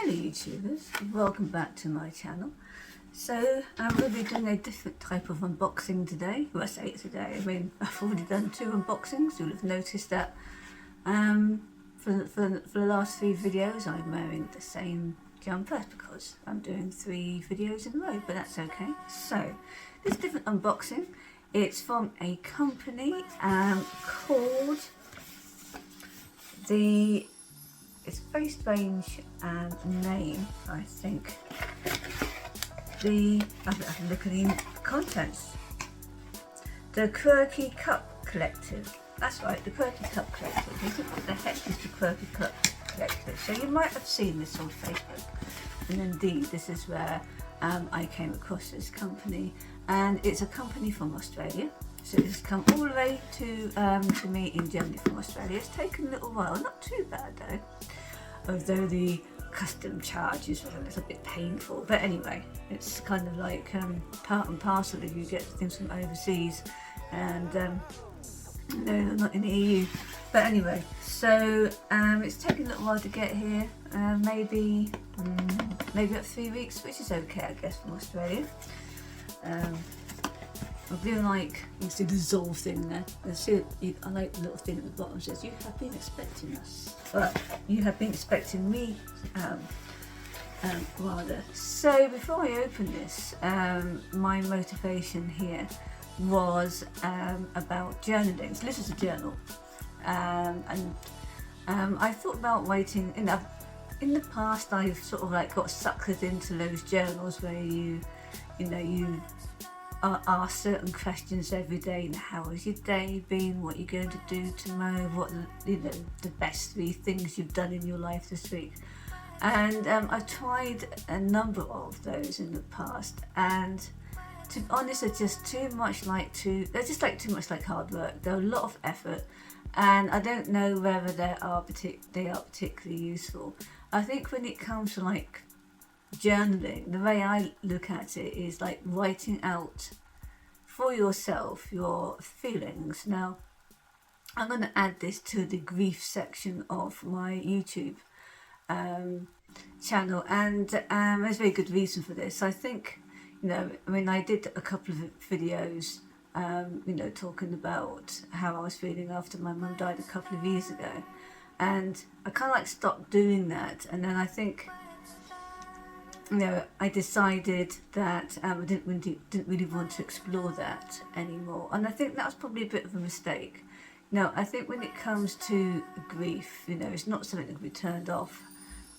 Hello YouTubers, welcome back to my channel. So I'm going to be doing a different type of unboxing today. Well, I say it today, I mean I've already done 2 unboxings. You'll have noticed that for the last 3 videos I'm wearing the same jumper because I'm doing 3 videos in a row, but that's okay. So this different unboxing, it's from a company called it's a very strange name, I think. I've had a look at the contents. The Quirky Cup Collective. That's right, the Quirky Cup Collective. You think, what the heck is the Quirky Cup Collective? So you might have seen this on Facebook. And indeed, this is where I came across this company. And it's a company from Australia. So it's come all the way to me in Germany from Australia. It's taken a little while, not too bad though. Although the custom charges were a little bit painful. But anyway, it's kind of like part and parcel if you get things from overseas. And no, not in the EU. But anyway, so it's taken a little while to get here. Maybe about 3 weeks, which is okay, I guess, from Australia. I'm doing like, you see the dissolve thing there. I like the little thing at the bottom that says, you have been expecting us. Well, you have been expecting me, rather. So before I open this, my motivation here was about journaling. So this is a journal. And I thought about waiting, in the past I've sort of like got suckered into those journals where you ask certain questions every day. How has your day been? What you're going to do tomorrow? What the best 3 things you've done in your life this week? And I tried a number of those in the past, and to be honest, they're just too much like hard work. They're a lot of effort, and I don't know whether they are particularly useful. I think when it comes to like journaling, the way I look at it is like writing out for yourself your feelings. Now I'm going to add this to the grief section of my YouTube channel, and there's a very good reason for this. I think, I did a couple of videos talking about how I was feeling after my mum died a couple of years ago, and I kind of like stopped doing that. And then I think I decided that I didn't really want to explore that anymore, and I think that was probably a bit of a mistake. I think when it comes to grief, it's not something that can be turned off,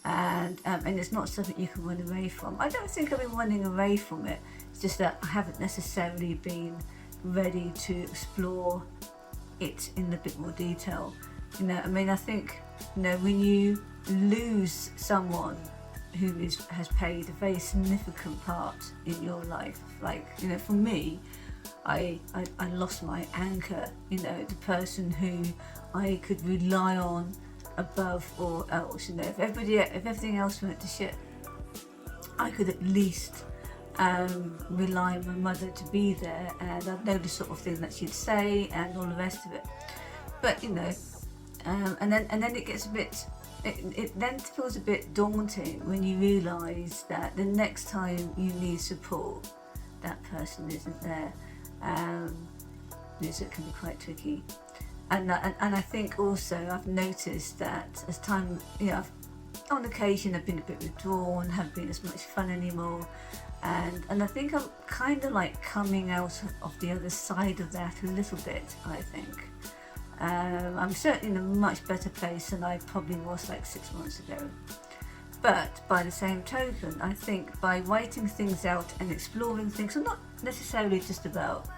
and it's not something you can run away from. I don't think I've been running away from it. It's just that I haven't necessarily been ready to explore it in a bit more detail. I think when you lose someone who has played a very significant part in your life. Like, for me, I lost my anchor, the person who I could rely on above all else. If everything else went to shit, I could at least rely on my mother to be there, and I'd know the sort of thing that she'd say and all the rest of it. But and then it gets a bit. It then feels a bit daunting when you realise that the next time you need support, that person isn't there. So it can be quite tricky. And I think also I've noticed that as time, on occasion I've been a bit withdrawn, haven't been as much fun anymore. And I think I'm kind of like coming out of the other side of that a little bit, I think. I'm certainly in a much better place than I probably was like 6 months ago. But by the same token, I think by writing things out and exploring things, and not necessarily just about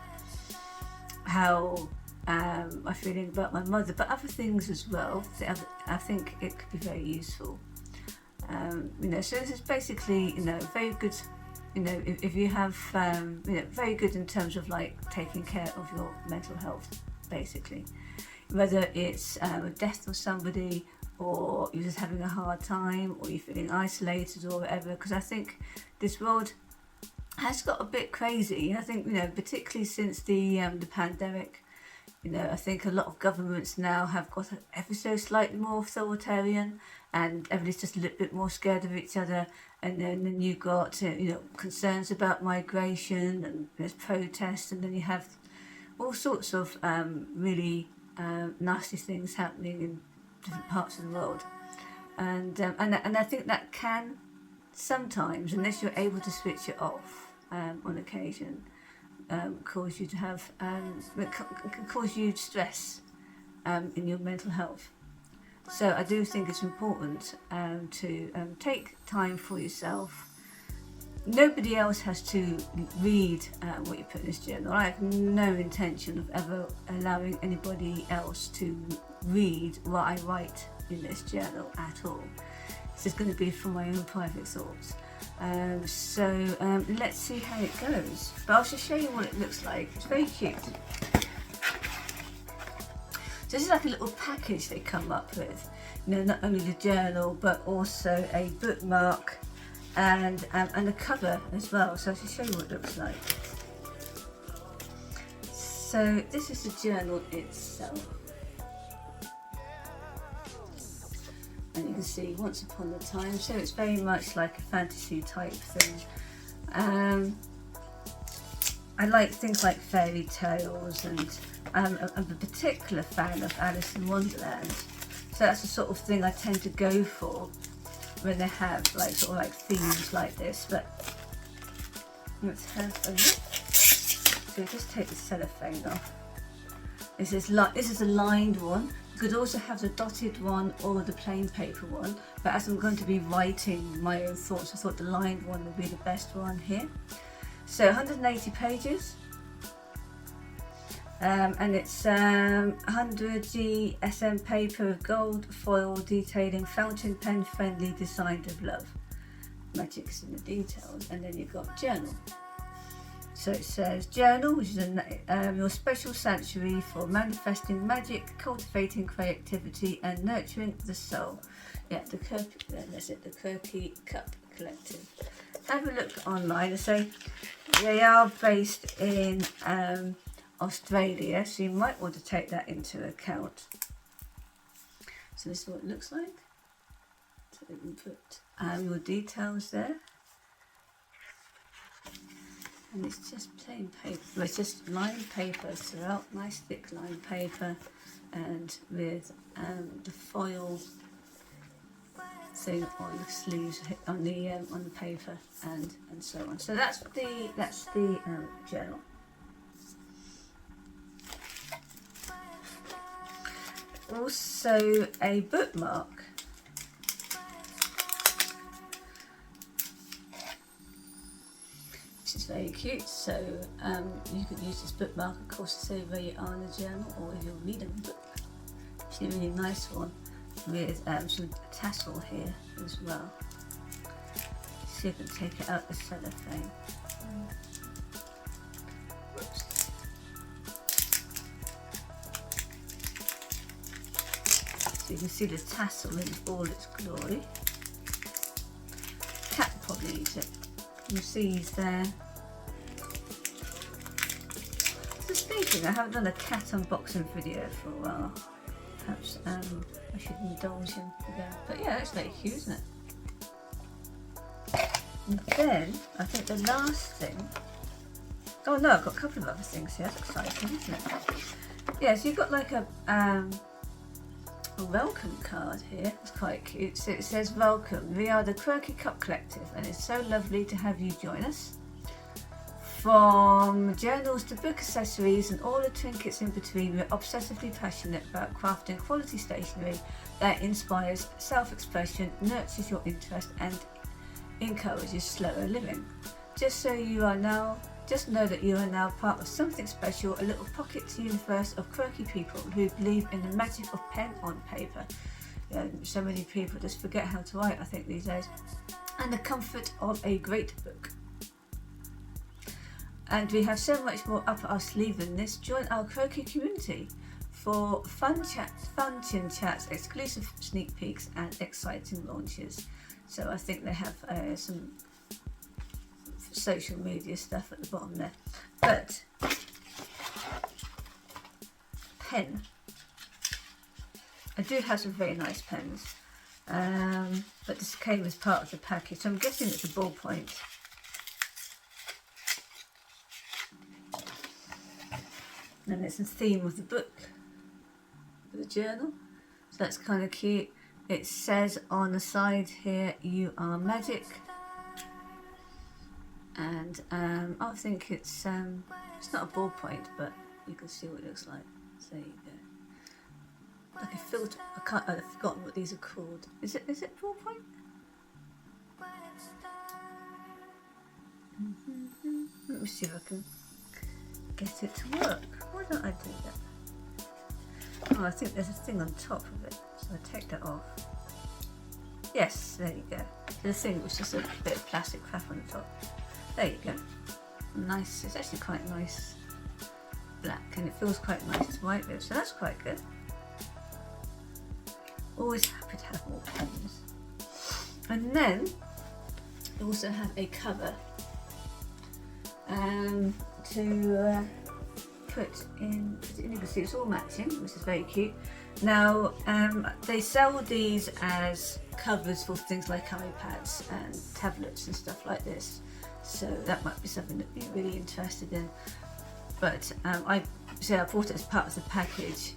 how I'm feeling about my mother, but other things as well, I think it could be very useful. So this is basically, very good, if you have, very good in terms of like taking care of your mental health, basically. Whether it's a death of somebody, or you're just having a hard time, or you're feeling isolated or whatever, because I think this world has got a bit crazy. I think, particularly since the pandemic, You know, I think a lot of governments now have got ever so slightly more authoritarian, and everybody's just a little bit more scared of each other. And then you've got, concerns about migration, and there's protests, and then you have all sorts of really nasty things happening in different parts of the world. And I think that can sometimes, unless you're able to switch it off on occasion, cause you to have can cause you stress in your mental health. So I do think it's important to take time for yourself. Nobody else has to read what you put in this journal. I have no intention of ever allowing anybody else to read what I write in this journal at all. This is going to be from my own private thoughts. So let's see how it goes. But I'll just show you what it looks like. It's very cute. So this is like a little package they come up with. Not only the journal, but also a bookmark and a cover as well. So I'll just show you what it looks like. So this is the journal itself. And you can see once upon a time, so it's very much like a fantasy type thing. I like things like fairy tales, and I'm a particular fan of Alice in Wonderland. So that's the sort of thing I tend to go for when they have themes like this. But let's have a look. So just take the cellophane off. This is a lined one. You could also have the dotted one or the plain paper one, but as I'm going to be writing my own thoughts, I thought the lined one would be the best one here. So 180 pages, and it's 100G SM paper of gold foil detailing fountain pen friendly designed of love. Magic is in the details. And then you've got journal. So it says journal, which is your special sanctuary for manifesting magic, cultivating creativity and nurturing the soul. Yeah, that's it, the Quirky Cup Collective. Have a look online. So they are based in Australia, so you might want to take that into account. So this is what it looks like. So you can put your details there. And it's just plain paper, well, it's just lined paper throughout, nice thick lined paper, and with the foil thing on the sleeves, on the paper, and so on. So that's the journal. Also a bookmark. Which is very cute, so you could use this bookmark, of course, to say where you are in the journal, or if you're reading a book. It's a really nice one with some tassel here as well. See if I can take it out the cellophane. Whoops. So you can see the tassel in all its glory. Cat probably eats it. You see he's there. So speaking, I haven't done a cat unboxing video for a while. Perhaps I should indulge him again. But yeah, that's very cute, isn't it? And then I think the last thing. Oh no, I've got a couple of other things here. That's exciting, isn't it? Yeah, so you've got like a welcome card here. It's quite cute. So it says, welcome, we are the Quirky Cup Collective, and it's so lovely to have you join us. From journals to book accessories and all the trinkets in between, we're obsessively passionate about crafting quality stationery that inspires self-expression, nurtures your interest and encourages slower living. Just know that you are now part of something special, a little pocket universe of quirky people who believe in the magic of pen on paper. So many people just forget how to write, I think, these days. And the comfort of a great book. And we have so much more up our sleeve than this. Join our quirky community for fun chin chats, exclusive sneak peeks and exciting launches. So I think they have some social media stuff at the bottom there. But pen. I do have some very nice pens, but this came as part of the package, so I'm guessing it's a ballpoint. And it's the theme of the book, the journal, so that's kind of cute. It says on the side here, "You are magic," and I think it's not a ballpoint, but you can see what it looks like. So there you go, like a filter. I've forgotten what these are called. Is it ballpoint? Let me see if I can get it to work. Why don't I do that? Oh, I think there's a thing on top of it, so I take that off. Yes, there you go. The thing was just a bit of plastic crap on the top. There you go. Nice. It's actually quite nice black, and it feels quite nice. It's white bit, so that's quite good. Always happy to have more pens. And then I also have a cover to put in. You can see it's all matching, which is very cute. Now they sell these as covers for things like iPads and tablets and stuff like this, so that might be something that you're really interested in. But I bought it as part of the package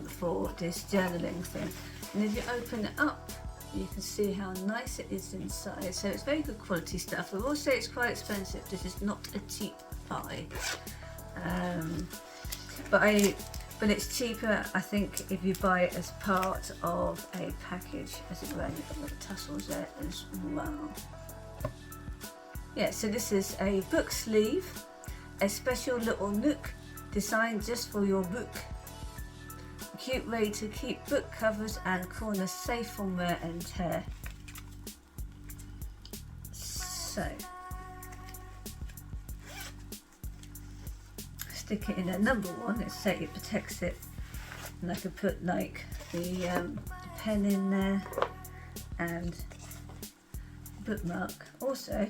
for this journaling thing, and if you open it up, you can see how nice it is inside. So it's very good quality stuff. I will say it's quite expensive. This is not a cheap buy, but it's cheaper, I think, if you buy it as part of a package. As it were, you've got little tassels there as well. Yeah, so this is a book sleeve, a special little nook designed just for your book. A cute way to keep book covers and corners safe from wear and tear. So stick it in there. Number one, let's say it protects it, and I could put like the pen in there and bookmark. Also,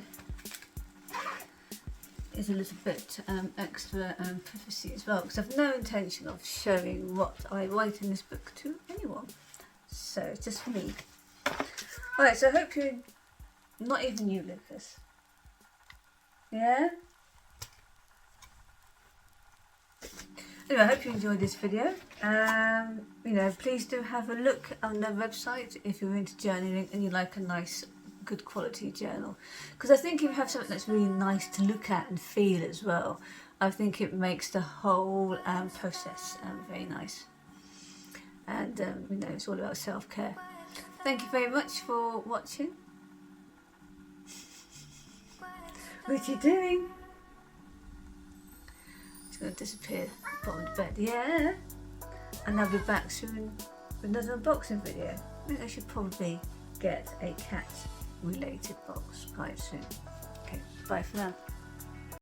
is a little bit extra privacy as well, because I've no intention of showing what I write in this book to anyone. So it's just for me. Alright, so I hope you, not even you, Lucas. Yeah? Anyway, I hope you enjoyed this video. Please do have a look on their website if you're into journaling and you like a nice, good quality journal. Because I think if you have something that's really nice to look at and feel as well, I think it makes the whole process very nice. And it's all about self-care. Thank you very much for watching. What are you doing? It's going to disappear at the bottom of the bed. Yeah. And I'll be back soon with another unboxing video. I think I should probably get a cat related box quite soon. Okay, bye for now.